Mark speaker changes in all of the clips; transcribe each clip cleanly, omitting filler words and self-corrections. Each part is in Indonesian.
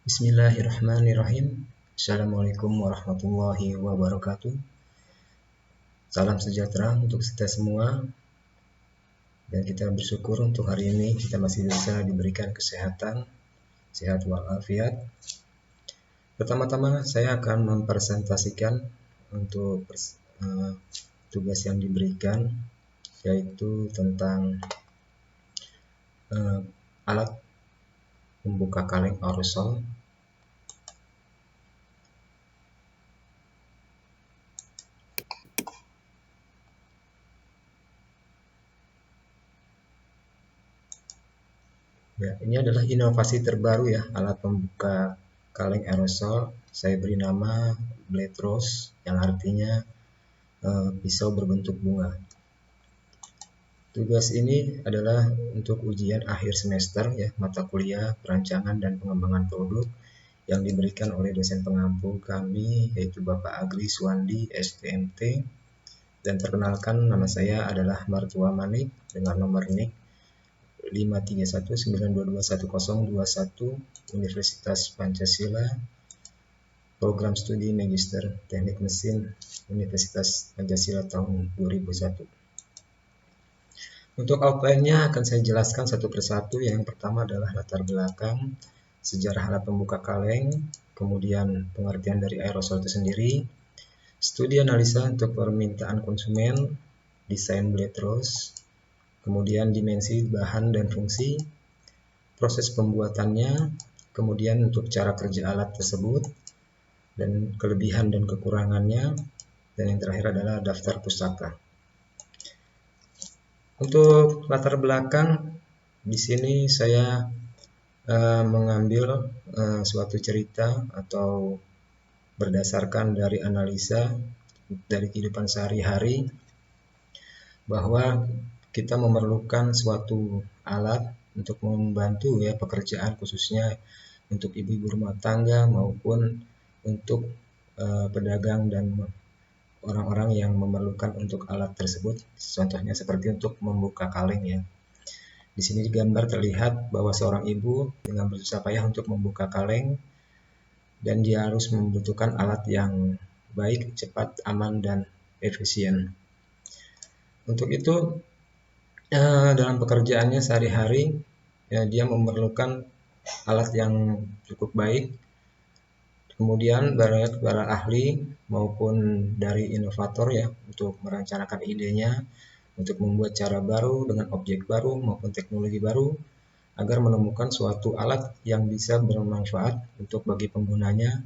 Speaker 1: Bismillahirrahmanirrahim. Assalamualaikum warahmatullahi wabarakatuh. Salam sejahtera untuk kita semua. Dan kita bersyukur untuk hari ini kita masih bisa diberikan kesehatan, sehat walafiat. Pertama-tama saya akan mempresentasikan untuk tugas yang diberikan, yaitu tentang alat pembuka kaleng aerosol. Ya, ini adalah inovasi terbaru ya, alat pembuka kaleng aerosol. Saya beri nama Blade Rose, yang artinya pisau berbentuk bunga. Tugas ini adalah untuk ujian akhir semester ya, mata kuliah perancangan dan pengembangan produk yang diberikan oleh dosen pengampu kami, yaitu Bapak Agri Suwandi, STMT. Dan perkenalkan, nama saya adalah Martua Manik dengan nomor NIK 531922121, Universitas Pancasila, Program Studi Magister Teknik Mesin Universitas Pancasila tahun 2001. Untuk outline-nya akan saya jelaskan satu persatu. Yang pertama adalah latar belakang, sejarah alat pembuka kaleng, kemudian pengertian dari aerosol itu sendiri, studi analisa untuk permintaan konsumen, desain Blade Rose, kemudian dimensi bahan dan fungsi, proses pembuatannya, kemudian untuk cara kerja alat tersebut, dan kelebihan dan kekurangannya, dan yang terakhir adalah daftar pustaka. Untuk latar belakang, di sini saya mengambil suatu cerita atau berdasarkan dari analisa dari kehidupan sehari-hari, bahwa kita memerlukan suatu alat untuk membantu ya pekerjaan, khususnya untuk ibu-ibu rumah tangga maupun untuk pedagang dan orang-orang yang memerlukan untuk alat tersebut. Contohnya seperti untuk membuka kaleng ya. Di sini gambar terlihat bahwa seorang ibu dengan bersusah payah untuk membuka kaleng, dan dia harus membutuhkan alat yang baik, cepat, aman, dan efisien. Untuk itu dalam pekerjaannya sehari-hari ya, dia memerlukan alat yang cukup baik. Kemudian baik para ahli maupun dari inovator ya, untuk merencanakan idenya, untuk membuat cara baru dengan objek baru maupun teknologi baru, agar menemukan suatu alat yang bisa bermanfaat untuk bagi penggunanya,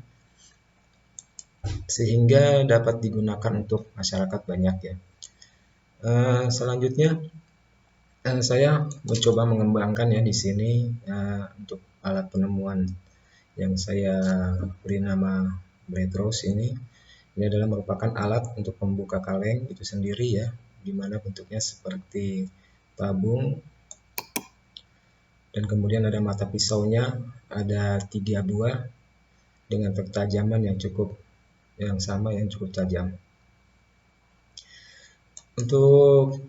Speaker 1: sehingga dapat digunakan untuk masyarakat banyak ya. Selanjutnya saya mencoba mengembangkan ya di sini untuk alat penemuan yang saya beri nama Blade Rose ini. Ini adalah merupakan alat untuk membuka kaleng itu sendiri ya, di mana bentuknya seperti tabung, dan kemudian ada mata pisaunya, ada 3 buah dengan ketajaman yang cukup tajam. Untuk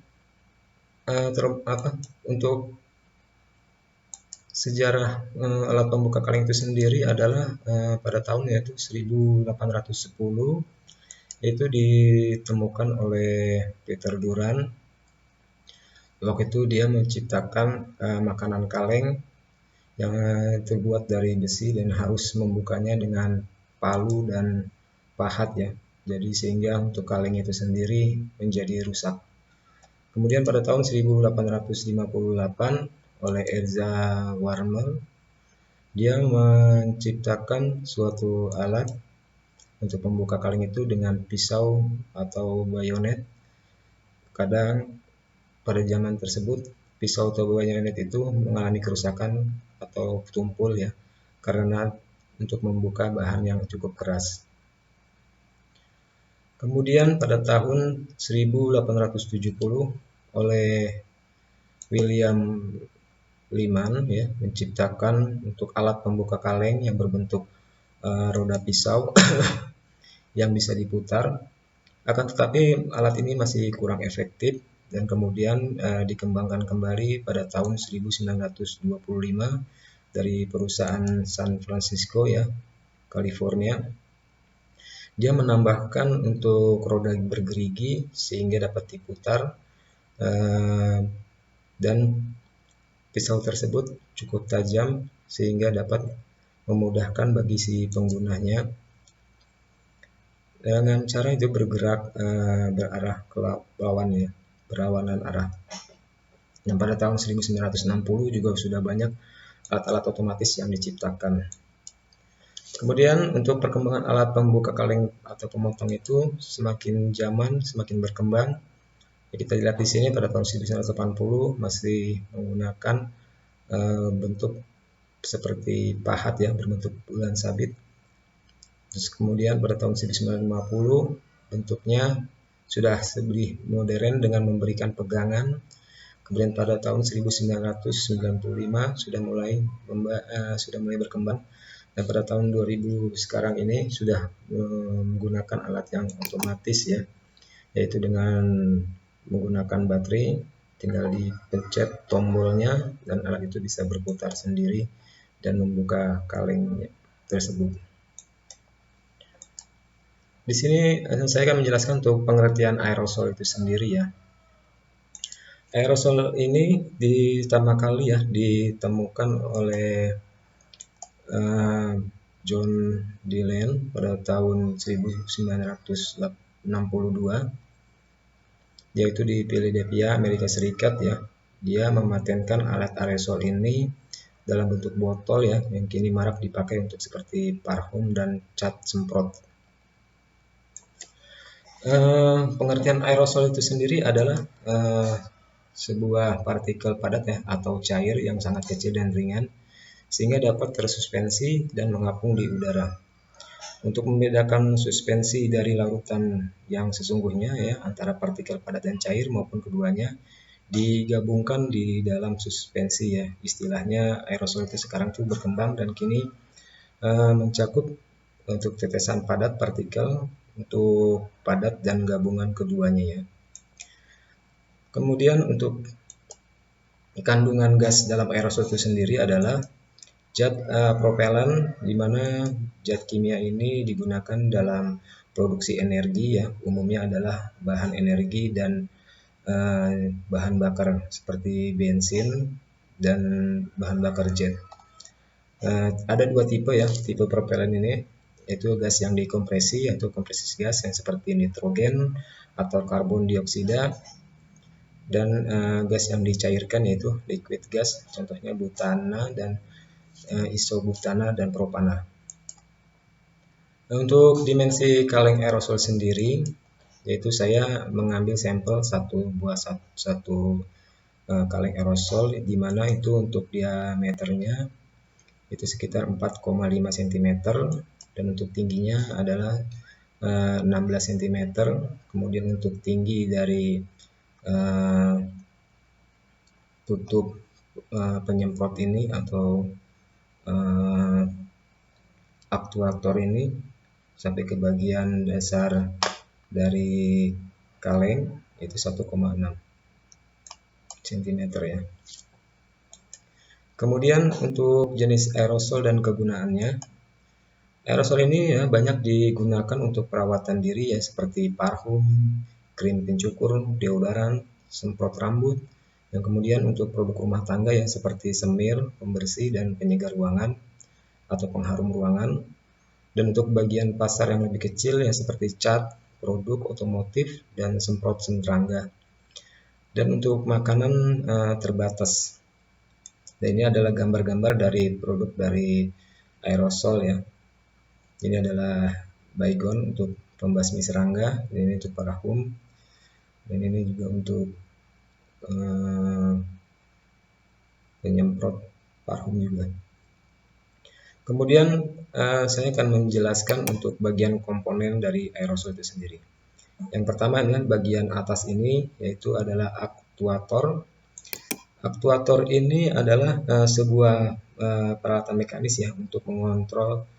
Speaker 1: sejarah alat pembuka kaleng itu sendiri adalah pada tahun yaitu 1810, itu ditemukan oleh Peter Duran. Waktu itu dia menciptakan makanan kaleng yang terbuat dari besi dan harus membukanya dengan palu dan pahat ya. Jadi sehingga untuk kaleng itu sendiri menjadi rusak. Kemudian pada tahun 1858 oleh Elza Warmel, dia menciptakan suatu alat untuk membuka kaleng itu dengan pisau atau bayonet. Kadang pada zaman tersebut pisau atau bayonet itu mengalami kerusakan atau tumpul ya, karena untuk membuka bahan yang cukup keras. Kemudian pada tahun 1870 oleh William Lyman ya, menciptakan untuk alat pembuka kaleng yang berbentuk roda pisau yang bisa diputar. Akan tetapi alat ini masih kurang efektif, dan kemudian dikembangkan kembali pada tahun 1925 dari perusahaan San Francisco ya, California. Dia menambahkan untuk roda bergerigi sehingga dapat diputar, dan pisau tersebut cukup tajam sehingga dapat memudahkan bagi si penggunanya dengan cara itu bergerak berarah ke lawan ya, berlawanan arah. Dan pada tahun 1960 juga sudah banyak alat-alat otomatis yang diciptakan. Kemudian untuk perkembangan alat pembuka kaleng atau pemotong itu semakin zaman semakin berkembang. Ya, kita lihat di sini pada tahun 1980 masih menggunakan bentuk seperti pahat ya, berbentuk bulan sabit. Terus kemudian pada tahun 1950 bentuknya sudah lebih modern dengan memberikan pegangan. Kemudian pada tahun 1995 sudah mulai berkembang, dan pada tahun 2000 sekarang ini sudah menggunakan alat yang otomatis ya, yaitu dengan menggunakan baterai, tinggal dipencet tombolnya dan alat itu bisa berputar sendiri dan membuka kaleng tersebut. Di sini saya akan menjelaskan untuk pengertian aerosol itu sendiri ya. Aerosol ini pertama kali ya ditemukan oleh John Dillon pada tahun 1962, yaitu di Philadelphia, Amerika Serikat ya. Dia mematenkan alat aerosol ini dalam bentuk botol ya, yang kini marak dipakai untuk seperti parfum dan cat semprot. Pengertian aerosol itu sendiri adalah sebuah partikel padat ya atau cair yang sangat kecil dan ringan sehingga dapat tersuspensi dan mengapung di udara. Untuk membedakan suspensi dari larutan yang sesungguhnya ya, antara partikel padat dan cair maupun keduanya digabungkan di dalam suspensi ya. Istilahnya aerosol itu sekarang tuh berkembang dan kini mencakup untuk tetesan padat, partikel untuk padat dan gabungan keduanya ya. Kemudian untuk kandungan gas dalam aerosol itu sendiri adalah zat propellan, di mana zat kimia ini digunakan dalam produksi energi ya, umumnya adalah bahan energi dan bahan bakar seperti bensin dan bahan bakar jet. Ada dua tipe ya, tipe propellan ini, yaitu gas yang dikompresi atau kompresi gas yang seperti nitrogen atau karbon dioksida, dan gas yang dicairkan yaitu liquid gas, contohnya butana dan isobutana dan propana. Untuk dimensi kaleng aerosol sendiri, yaitu saya mengambil sampel satu kaleng aerosol, di mana itu untuk diameternya itu sekitar 4,5 cm dan untuk tingginya adalah 16 cm. Kemudian untuk tinggi dari tutup penyemprot ini atau aktuator ini sampai ke bagian dasar dari kaleng itu 1,6 cm ya. Kemudian untuk jenis aerosol dan kegunaannya, aerosol ini ya banyak digunakan untuk perawatan diri ya, seperti parfum, krim pencukur, deodoran, semprot rambut, dan kemudian untuk produk rumah tangga ya seperti semir, pembersih dan penyegar ruangan atau pengharum ruangan. Dan untuk bagian pasar yang lebih kecil ya seperti cat, produk otomotif, dan semprot serangga. Dan untuk makanan terbatas. Dan ini adalah gambar-gambar dari produk dari aerosol ya. Ini adalah baygon untuk pembasmi serangga, dan ini untuk parfum, dan ini juga untuk penyemprot parfum juga. Kemudian saya akan menjelaskan untuk bagian komponen dari aerosol itu sendiri. Yang pertama adalah bagian atas ini, yaitu adalah aktuator. Aktuator ini adalah sebuah peralatan mekanis ya untuk mengontrol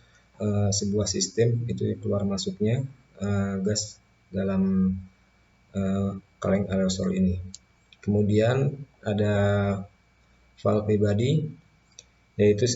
Speaker 1: sebuah sistem itu keluar masuknya gas dalam kaleng aerosol ini. Kemudian ada valve body, yaitu